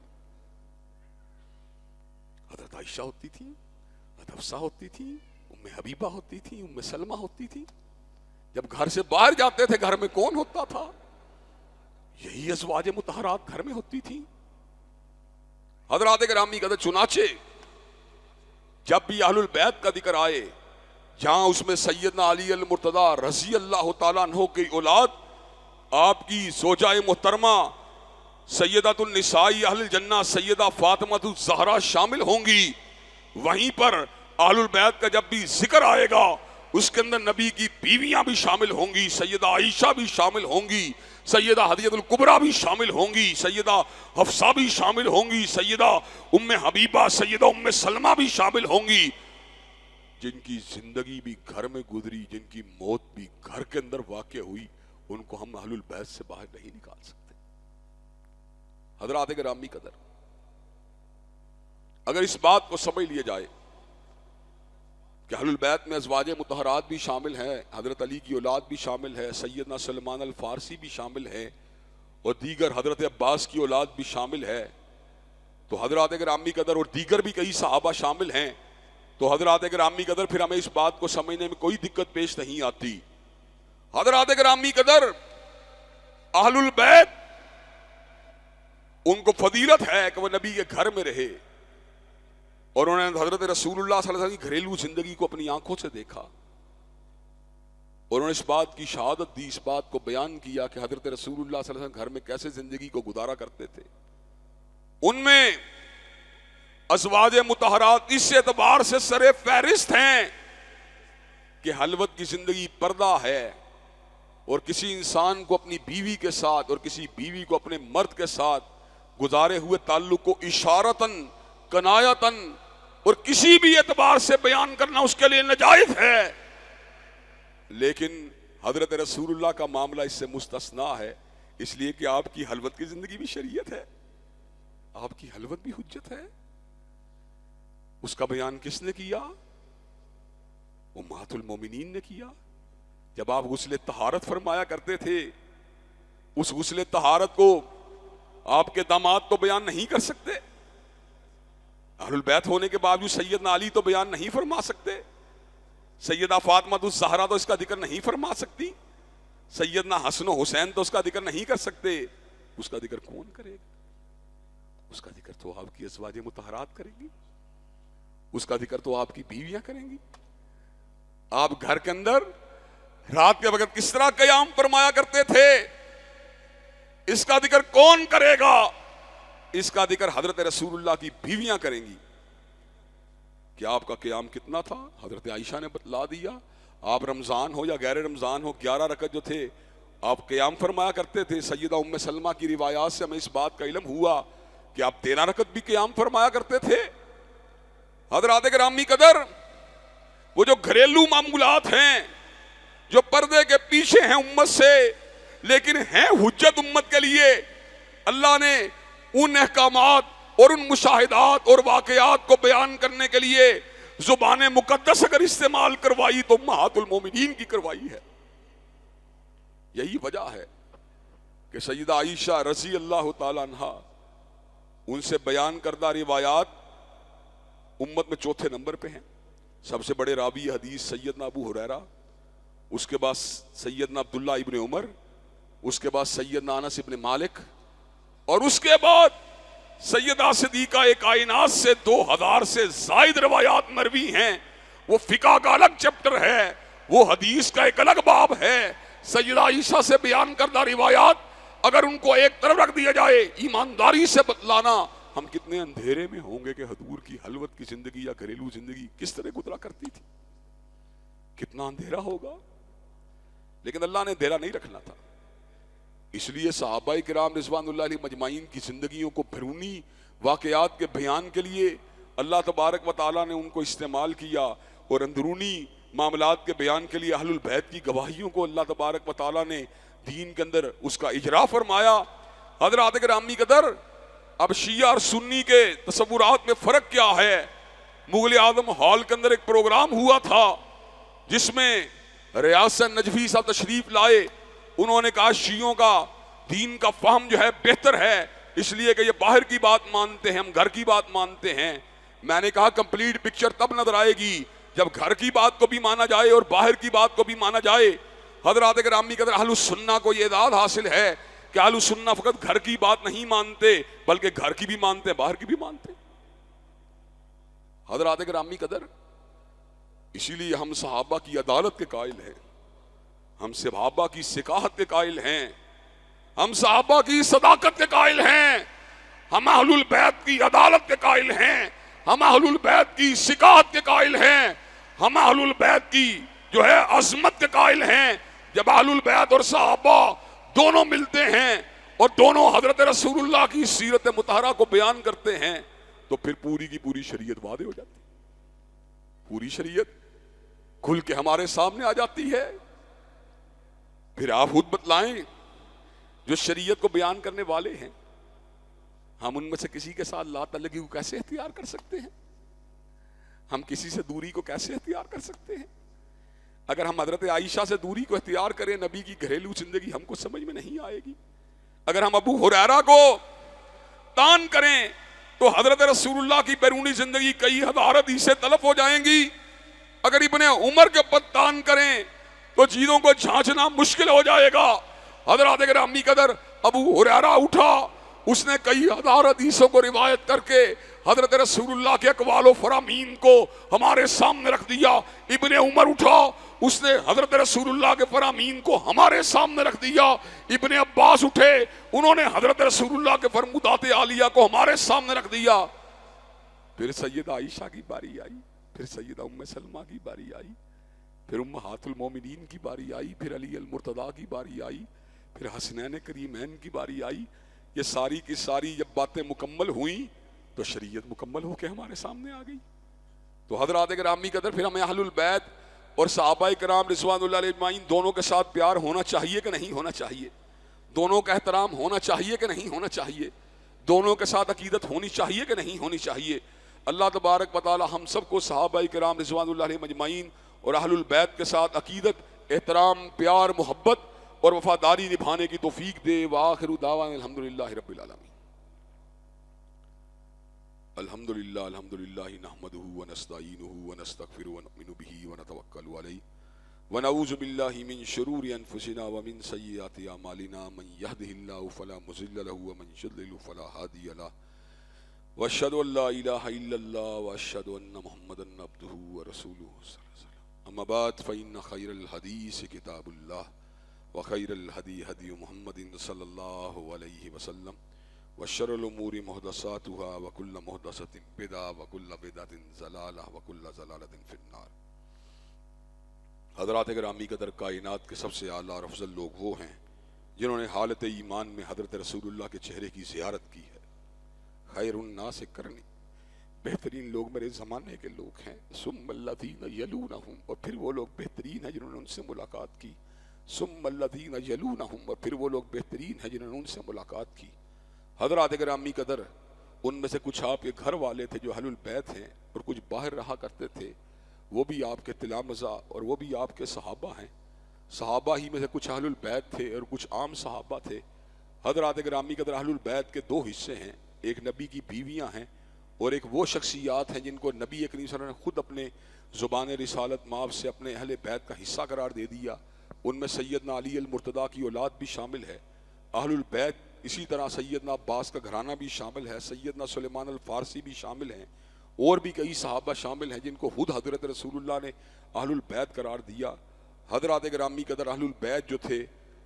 حضرت عائشہ ہوتی تھی، حضرت حفصہ ہوتی تھی، ام حبیبہ ہوتی تھی، ام سلمہ ہوتی تھی۔ جب گھر سے باہر جاتے تھے گھر میں کون ہوتا تھا؟ یہی ازواج مطہرات گھر میں ہوتی تھی۔ حضرات گرامی قدر، چنانچہ جب بھی اہل البیت کا ذکر آئے، جہاں اس میں سیدنا علی المرتضیٰ رضی اللہ تعالیٰ عنہ کی اولاد آپ کی زوجہ محترمہ سیدۃ النساء اہل الجنہ سیدہ فاطمہ الزہرا شامل ہوں گی، وہیں پر اہل البیت کا جب بھی ذکر آئے گا اس کے اندر نبی کی بیویاں بھی شامل ہوں گی، سیدہ عائشہ بھی شامل ہوں گی، سیدہ ہدیۃ الکبریٰ بھی شامل ہوں گی، سیدہ حفصہ بھی شامل ہوں گی، سیدہ ام حبیبہ سیدہ ام سلمہ بھی شامل ہوں گی، جن کی زندگی بھی گھر میں گزری، جن کی موت بھی گھر کے اندر واقع ہوئی، ان کو ہم اہل البیت سے باہر نہیں نکال سکتے۔ حضرات گرامی قدر، اگر اس بات کو سمجھ لیا جائے کہ اہل البیت میں ازواج مطہرات بھی شامل ہیں، حضرت علی کی اولاد بھی شامل ہے، سیدنا سلمان الفارسی بھی شامل ہے، اور دیگر حضرت عباس کی اولاد بھی شامل ہے، تو حضرات گرامی قدر اور دیگر بھی کئی صحابہ شامل ہیں، تو حضرات گرامی قدر پھر ہمیں اس بات کو سمجھنے میں کوئی دقت پیش نہیں آتی۔ حضرات گرامی قدر، اہل البیت ان کو فضیلت ہے کہ وہ نبی کے گھر میں رہے، اور انہوں نے حضرت رسول اللہ صلی اللہ علیہ وسلم کی گھریلو زندگی کو اپنی آنکھوں سے دیکھا، اور انہوں نے اس بات کی شہادت دی، اس بات کو بیان کیا کہ حضرت رسول اللہ صلی اللہ علیہ وسلم گھر میں کیسے زندگی کو گزارا کرتے تھے۔ ان میں ازواج مطہرات اس اعتبار سے سر فہرست ہیں کہ خلوت کی زندگی پردہ ہے، اور کسی انسان کو اپنی بیوی کے ساتھ اور کسی بیوی کو اپنے مرد کے ساتھ گزارے ہوئے تعلق کو اشارتاً کنایتاً اور کسی بھی اعتبار سے بیان کرنا اس کے لیے ناجائز ہے، لیکن حضرت رسول اللہ کا معاملہ اس سے مستثنا ہے، اس لیے کہ آپ کی خلوت کی زندگی بھی شریعت ہے، آپ کی خلوت بھی حجت ہے۔ اس کا بیان کس نے کیا؟ امہات المومنین نے کیا۔ جب آپ غسل طہارت فرمایا کرتے تھے، اس غسل طہارت کو آپ کے داماد تو بیان نہیں کر سکتے، اہل البیت ہونے کے باوجود سیدنا علی تو بیان نہیں فرما سکتے، سیدہ فاطمہ الزہرا تو اس کا ذکر نہیں فرما سکتی، سیدنا حسن و حسین تو اس کا ذکر نہیں کر سکتے، اس کا ذکر کون کرے گا؟ اس کا ذکر تو آپ کی ازواج مطہرات کریں گی، اس کا ذکر تو آپ کی بیویاں کریں گی۔ آپ گھر کے اندر رات کے وقت کس طرح قیام فرمایا کرتے تھے، اس کا ذکر کون کرے گا؟ اس کا ذکر حضرت رسول اللہ کی بیویاں کریں گی۔ کہ آپ کا قیام کتنا تھا؟ حضرت عائشہ نے بتلا دیا۔ آپ رمضان ہو یا غیر رمضان ہو 11 رکعت جو تھے آپ قیام فرمایا کرتے تھے۔ سیدہ ام سلمہ کی روایات سے ہمیں اس بات کا علم ہوا کہ آپ 13 رکعت بھی قیام فرمایا کرتے تھے۔ حضرات گرامی قدر، وہ جو گھریلو معمولات ہیں جو پردے کے پیچھے ہیں امت سے لیکن ہیں حجت امت کے لیے، اللہ نے ان احکامات اور ان مشاہدات اور واقعات کو بیان کرنے کے لیے زبان مقدس اگر استعمال کروائی تو امہات المومنین کی کروائی ہے۔ یہی وجہ ہے کہ سیدہ عائشہ رضی اللہ تعالی عنہا، ان سے بیان کردہ روایات امت میں چوتھے نمبر پہ ہیں۔ سب سے بڑے راوی حدیث سیدنا ابو ہریرہ، اس کے بعد سیدنا عبداللہ ابن عمر، اس کے بعد سیدنا انس ابن مالک، اور اس کے بعد سیدہ صدیقہ کائنات سے 2000 سے زائد روایات مروی ہیں۔ وہ فقہ کا الگ چپٹر ہے، وہ حدیث کا ایک الگ باب ہے۔ سیدہ عائشہ سے بیان کردہ روایات اگر ان کو ایک طرف رکھ دیا جائے، ایمانداری سے بتلانا، ہم کتنے اندھیرے میں ہوں گے کہ حضور کی خلوت کی زندگی یا گھریلو زندگی کس طرح گزرا کرتی تھی، کتنا اندھیرا ہوگا۔ لیکن اللہ نے اندھیرا نہیں رکھنا تھا، اس لیے صحابہ کرام رضوان اللہ علیہ مجمعین کی زندگیوں کو بیرونی واقعات کے بیان کے لیے اللہ تبارک و تعالیٰ نے ان کو استعمال کیا، اور اندرونی معاملات کے بیان کے لیے اہل البیت کی گواہیوں کو اللہ تبارک و تعالیٰ نے دین کے اندر اس کا اجرا فرمایا۔ حضرات گرامی قدر، اب شیعہ اور سنی کے تصورات میں فرق کیا ہے؟ مغل اعظم ہال کے اندر ایک پروگرام ہوا تھا جس میں ریاض نجفی صاحب تشریف لائے۔ انہوں نے کہا شیعوں کا دین کا فہم جو ہے بہتر ہے، اس لیے کہ یہ باہر کی بات مانتے ہیں، ہم گھر کی بات مانتے ہیں۔ میں نے کہا کمپلیٹ پکچر تب نظر آئے گی جب گھر کی بات کو بھی مانا جائے اور باہر کی بات کو بھی مانا جائے۔ حضرات گرامی قدر، اہل السنہ کو یہ اعزاز حاصل ہے کہ اہل السنہ فقط گھر کی بات نہیں مانتے بلکہ گھر کی بھی مانتے ہیں، باہر کی بھی مانتے ہیں۔ حضرات گرامی قدر، اسی لیے ہم صحابہ کی عدالت کے قائل ہیں، ہم صحابہ کی ثقافت کے قائل ہیں، ہم صحابہ کی صداقت کے قائل ہیں، ہم اہل البیت کی عدالت کے قائل ہیں، ہم اہل البیت کی ثقافت کے قائل ہیں، ہم اہل البیت کی جو ہے عظمت کے قائل ہیں۔ جب اہل البیت اور صحابہ دونوں ملتے ہیں اور دونوں حضرت رسول اللہ کی سیرت مطہرہ کو بیان کرتے ہیں تو پھر پوری کی پوری شریعت واضح ہو جاتی ہے، پوری شریعت کھل کے ہمارے سامنے آ جاتی ہے۔ پھر آپ خود بتلائیں، جو شریعت کو بیان کرنے والے ہیں، ہم ان میں سے کسی کے ساتھ لا تعلقی کو کیسے اختیار کر سکتے ہیں؟ ہم کسی سے دوری کو کیسے اختیار کر سکتے ہیں؟ اگر ہم حضرت عائشہ سے دوری کو اختیار کریں، نبی کی گھریلو زندگی ہم کو سمجھ میں نہیں آئے گی۔ اگر ہم ابو ہریرہ کو تان کریں تو حضرت رسول اللہ کی بیرونی زندگی کئی ہزار حدیثیں تلف ہو جائیں گی۔ اگر ابن عمر کے اوپر تان کریں تو چیزوں کو جھانچنا مشکل ہو جائے گا۔ حضرات گرامی قدر، ابو ہریرہ اٹھا، اس نے کئی ہزار حدیثوں کو روایت کر کے حضرت رسول اللہ کے اقوال و فرامین کو ہمارے سامنے رکھ دیا۔ ابن عمر اٹھا، اس نے حضرت رسول اللہ کے فرامین کو ہمارے سامنے رکھ دیا۔ ابن عباس اٹھے، انہوں نے حضرت رسول اللہ کے فرمودات عالیہ کو ہمارے سامنے رکھ دیا۔ پھر سیدہ عائشہ کی باری آئی، پھر سیدہ ام سلمہ کی باری آئی، پھر امہات المومنین کی باری آئی، پھر علی المرتضیٰ کی باری آئی، پھر حسنین کریمین کی باری آئی۔ یہ ساری کی ساری جب باتیں مکمل ہوئیں تو شریعت مکمل ہو کے ہمارے سامنے آ گئی۔ تو حضرات گرامی قدر، پھر ہمیں اہل البیت اور صحابہ کرام رضوان اللہ علیہ اجمعین دونوں کے ساتھ پیار ہونا چاہیے کہ نہیں ہونا چاہیے؟ دونوں کا احترام ہونا چاہیے کہ نہیں ہونا چاہیے؟ دونوں کے ساتھ عقیدت ہونی چاہیے کہ نہیں ہونی چاہیے؟ اللہ تبارک و تعالی ہم سب کو صحابہ کرام رضوان اللہ علیہ اجمعین اور اہل البیت کے ساتھ عقیدت، احترام، پیار، محبت اور وفاداری نبھانے کی توفیق دے۔ وآخر دعوانا الحمدللہ رب العالمین۔ الحمدللہ الحمدللہ نحمدہ ونستعینہ ونستغفرہ ونؤمن بہ ونتوکل علیہ ونعوذ باللہ من شرور انفسنا ومن سیئات اعمالنا، من یہدہ اللہ فلا مضل لہ ومن یضلل فلا ہادی لہ، واشہد ان لا الہ الا اللہ واشہد ان محمدا عبدہ ورسولہ صلی اللہ علیہ وسلم۔ اما بعد فإن خیر الحدیث کتاب اللہ وخیر الہدی ہدی محمد صلی اللہ علیہ وسلم، وشر الامور محدثاتها وکل محدثۃ بدعہ وکل بدعۃ ضلالہ وکل ضلالۃ فی النار۔ حضرات گرامی قدر، کائنات کے سب سے اعلیٰ اور افضل لوگ وہ ہیں جنہوں نے حالت ایمان میں حضرت رسول اللہ کے چہرے کی زیارت کی ہے۔ خیر الناس قرنی، بہترین لوگ میرے زمانے کے لوگ ہیں، ثم الذین یلونہم، اور پھر وہ لوگ بہترین ہیں جنہوں نے ان سے ملاقات کی، ثم الذین یلونہم، اور پھر وہ لوگ بہترین ہیں جنہوں نے ان سے ملاقات کی۔ حضرات گرامی قدر، ان میں سے کچھ آپ کے گھر والے تھے جو اہل البیت ہیں اور کچھ باہر رہا کرتے تھے، وہ بھی آپ کے تلامذہ اور وہ بھی آپ کے صحابہ ہیں۔ صحابہ ہی میں سے کچھ اہل البیت تھے اور کچھ عام صحابہ تھے۔ حضرات گرامی قدر، اہل البیت کے دو حصے ہیں، ایک نبی کی بیویاں ہیں اور ایک وہ شخصیات ہیں جن کو نبی کریم صلی اللہ علیہ وسلم نے خود اپنے زبان رسالت مآب سے اپنے اہل بیت کا حصہ قرار دے دیا. ان میں سیدنا علی المرتضیٰ کی اولاد بھی شامل ہے, اہل البیت, اسی طرح سیدنا عباس کا گھرانہ بھی شامل ہے, سیدنا سلیمان الفارسی بھی شامل ہیں, اور بھی کئی صحابہ شامل ہیں جن کو خود حضرت رسول اللہ نے اہل البیت قرار دیا. حضرات گرامی قدر, اہل البیت جو تھے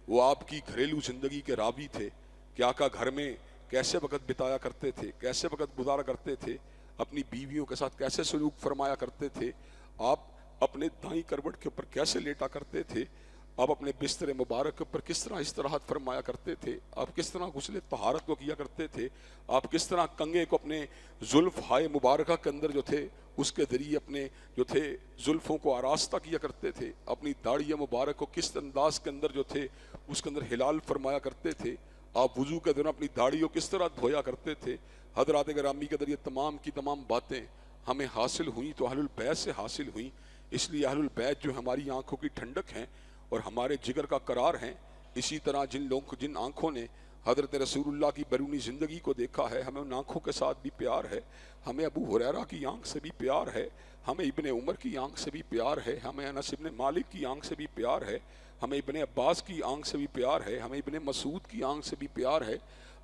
وہ آپ کی گھریلو زندگی کے راوی تھے کہ آقا گھر میں کیسے وقت بتایا کرتے تھے, کیسے وقت گزارا کرتے تھے, اپنی بیویوں کے ساتھ کیسے سلوک فرمایا کرتے تھے, آپ اپنے دائیں کروٹ کے اوپر کیسے لیٹا کرتے تھے, آپ اپنے بستر مبارک کے اوپر کس طرح استراحت فرمایا کرتے تھے, آپ کس طرح غسل طہارت کو کیا کرتے تھے, آپ کس طرح کنگھے کو اپنے زلف ہائے مبارکہ کے اندر جو تھے اس کے ذریعے اپنے جو تھے زلفوں کو آراستہ کیا کرتے تھے, اپنی داڑھی مبارک کو کس انداز کے اندر جو تھے اس کے اندر ہلال فرمایا کرتے تھے, آپ وضو کے دوران اپنی داڑھی کو کس طرح دھویا کرتے تھے. حضرات گرامی کے ذریعے تمام کی تمام باتیں ہمیں حاصل ہوئیں تو اہل البیت سے حاصل ہوئیں. اس لیے اہل البیت جو ہماری آنکھوں کی ٹھنڈک ہیں اور ہمارے جگر کا قرار ہیں. اسی طرح جن آنکھوں نے حضرت رسول اللہ کی بیرونی زندگی کو دیکھا ہے, ہمیں ان آنکھوں کے ساتھ بھی پیار ہے. ہمیں ابو ہریرہ کی آنکھ سے بھی پیار ہے, ہمیں ابن عمر کی آنکھ سے بھی پیار ہے, ہمیں انس ابن مالک کی آنکھ سے بھی پیار ہے, ہمیں ابن عباس کی آنکھ سے بھی پیار ہے, ہمیں ابن مسعود کی آنکھ سے بھی پیار ہے,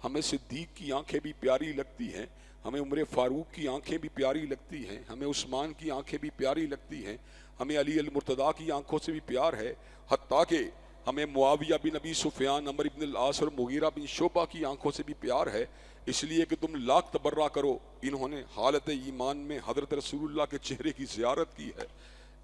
ہمیں صدیق کی آنکھیں بھی پیاری لگتی ہیں, ہمیں عمر فاروق کی آنکھیں بھی پیاری لگتی ہیں, ہمیں عثمان کی آنکھیں بھی پیاری لگتی ہیں, ہمیں علی المرتضیٰ کی آنکھوں سے بھی پیار ہے, حتیٰ کہ ہمیں معاویہ بن ابی سفیان, عمر بن العاص اور مغیرہ بن شعبہ کی آنکھوں سے بھی پیار ہے. اس لیے کہ تم لاکھ تبرہ کرو, انہوں نے حالت ایمان میں حضرت رسول اللہ کے چہرے کی زیارت کی ہے.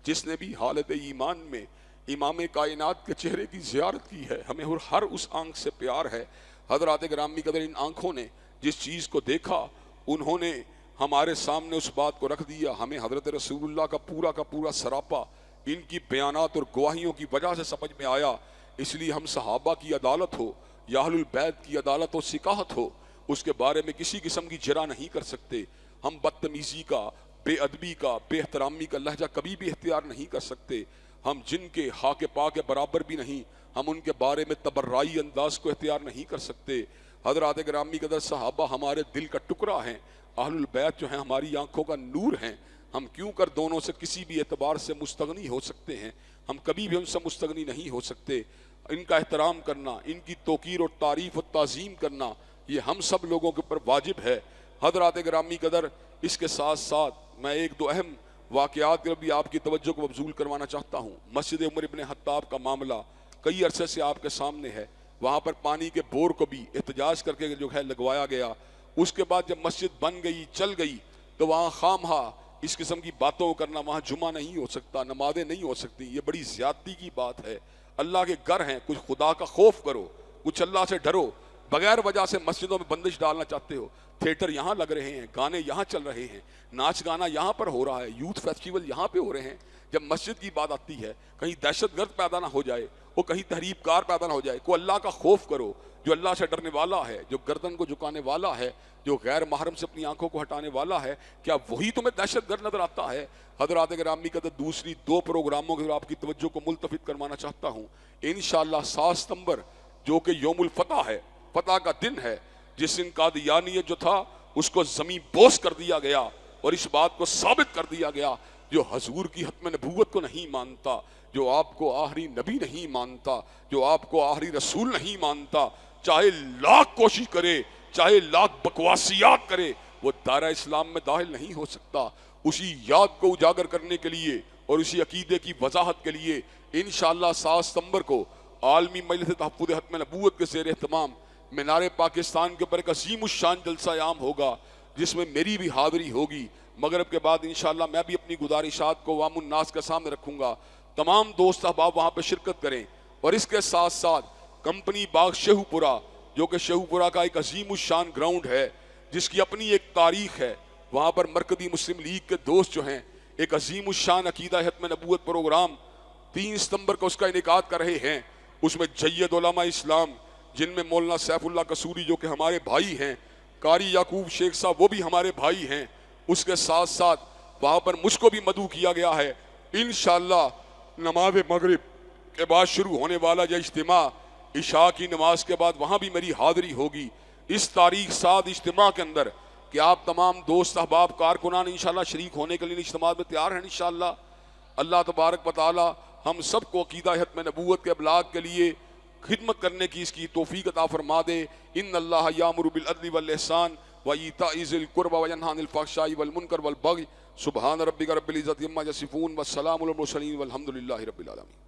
جس نے بھی حالت ایمان میں امام کائنات کے چہرے کی زیارت کی ہے, ہمیں ہر اس آنکھ سے پیار ہے. حضرات گرامی قدر, ان آنکھوں نے جس چیز کو دیکھا انہوں نے ہمارے سامنے اس بات کو رکھ دیا. ہمیں حضرت رسول اللہ کا پورا سراپا ان کی بیانات اور گواہیوں کی وجہ سے سمجھ میں آیا. اس لیے ہم صحابہ کی عدالت ہو یا اہل البیت کی عدالت و سکاحت ہو, اس کے بارے میں کسی قسم کی جرح نہیں کر سکتے. ہم بدتمیزی کا, بے ادبی کا, بے احترامی کا لہجہ کبھی بھی اختیار نہیں کر سکتے. ہم جن کے حق پا کے برابر بھی نہیں, ہم ان کے بارے میں تبرعی انداز کو اختیار نہیں کر سکتے. حضرات گرامی قدر, صحابہ ہمارے دل کا ٹکڑا ہیں, اہل البیت جو ہیں ہماری آنکھوں کا نور ہیں. ہم کیوں کر دونوں سے کسی بھی اعتبار سے مستغنی ہو سکتے ہیں؟ ہم کبھی بھی ان سے مستغنی نہیں ہو سکتے. ان کا احترام کرنا, ان کی توقیر اور تعریف و تعظیم کرنا, یہ ہم سب لوگوں کے اوپر واجب ہے. حضرات گرامی قدر, اس کے ساتھ ساتھ میں ایک دو اہم واقعات پر بھی آپ کی توجہ کو مبذول کروانا چاہتا ہوں. مسجد عمر بن خطاب کا معاملہ کئی عرصے سے آپ کے سامنے ہے. وہاں پر پانی کے بور کو بھی احتجاج کر کے جو ہے لگوایا گیا. اس کے بعد جب مسجد بن گئی, چل گئی, تو وہاں خواہ اس قسم کی باتوں کرنا, وہاں جمعہ نہیں ہو سکتا, نمازیں نہیں ہو سکتی. یہ بڑی زیادتی کی بات ہے. اللہ کے گھر ہیں, کچھ خدا کا خوف کرو, کچھ اللہ سے ڈرو. بغیر وجہ سے مسجدوں میں بندش ڈالنا چاہتے ہو. تھیٹر یہاں لگ رہے ہیں, گانے یہاں چل رہے ہیں, ناچ گانا یہاں پر ہو رہا ہے, یوتھ فیسٹیول یہاں پہ ہو رہے ہیں. جب مسجد کی بات آتی ہے, کہیں دہشت گرد پیدا نہ ہو جائے, وہ کہیں تحریب کار پیدا نہ ہو جائے. کوئی اللہ کا خوف کرو, جو اللہ سے ڈرنے والا ہے, جو گردن کو جھکانے والا ہے, جو غیر محرم سے اپنی آنکھوں کو ہٹانے والا ہے. کیا وہی تمہیں دہشت گرد نظر آتا ہے؟ حضرات گرامی قدر, دوسری دو پروگراموں کے آپ کی توجہ کو ملتفت کروانا چاہتا ہوں. انشاءاللہ 7 ستمبر جو کہ یوم الفتح ہے, فتح کا دن ہے, جس دن قادیانیت جو تھا اس کو زمین بوس کر دیا گیا اور اس بات کو ثابت کر دیا گیا, جو حضور کی ختم نبوت کو نہیں مانتا, جو آپ کو آخری نبی نہیں مانتا, جو آپ کو آخری رسول نہیں مانتا, چاہے لاکھ کوشش کرے, چاہے لاکھ بکواسیات کرے, وہ دائرہ اسلام میں داخل نہیں ہو سکتا. اسی یاد کو اجاگر کرنے کے لیے اور اسی عقیدے کی وضاحت کے لیے انشاءاللہ 7 ستمبر کو عالمی مجلس تحفظ ختم نبوت کے زیر اہتمام مینار پاکستان کے اوپر ایک عظیم الشان جلسہ عام ہوگا, جس میں میری بھی حاضری ہوگی. مغرب کے بعد انشاءاللہ میں بھی اپنی گزارشات کو عوام الناس کے سامنے رکھوں گا. تمام دوست احباب وہاں پہ شرکت کریں. اور اس کے ساتھ ساتھ کمپنی باغ شیخو پورہ, جو کہ شیخو پورہ کا ایک عظیم الشان گراؤنڈ ہے, جس کی اپنی ایک تاریخ ہے, وہاں پر مرکزی مسلم لیگ کے دوست جو ہیں ایک عظیم الشان عقیدہ ختم نبوت پروگرام 3 ستمبر کو اس کا انعقاد کر رہے ہیں. اس میں جید علماء اسلام, جن میں مولانا سیف اللہ قصوری جو کہ ہمارے بھائی ہیں, قاری یعقوب شیخ صاحب وہ بھی ہمارے بھائی ہیں. اس کے ساتھ ساتھ وہاں پر مجھ کو بھی مدعو کیا گیا ہے. انشاءاللہ نماز مغرب کے بعد شروع ہونے والا یہ اجتماع, عشاء کی نماز کے بعد وہاں بھی میری حاضری ہوگی. اس تاریخ 7 اجتماع کے اندر کہ آپ تمام دوست احباب کارکنان انشاءاللہ شریک ہونے کے لیے اجتماعات میں تیار ہیں انشاءاللہ. اللہ تبارک و تعالی ہم سب کو عقیدہ ختم نبوت کے ابلاغ کے لیے خدمت کرنے کی اس کی توفیق عطا فرما دے. ان اللہ یامر بالعدل والاحسان وایتاء ذی القربى وینہی عن الفحشاء والمنکر والبغی. سبحان ربک رب العزۃ عما یصفون والسلام علی المرسلین والحمد للہ رب العالمین.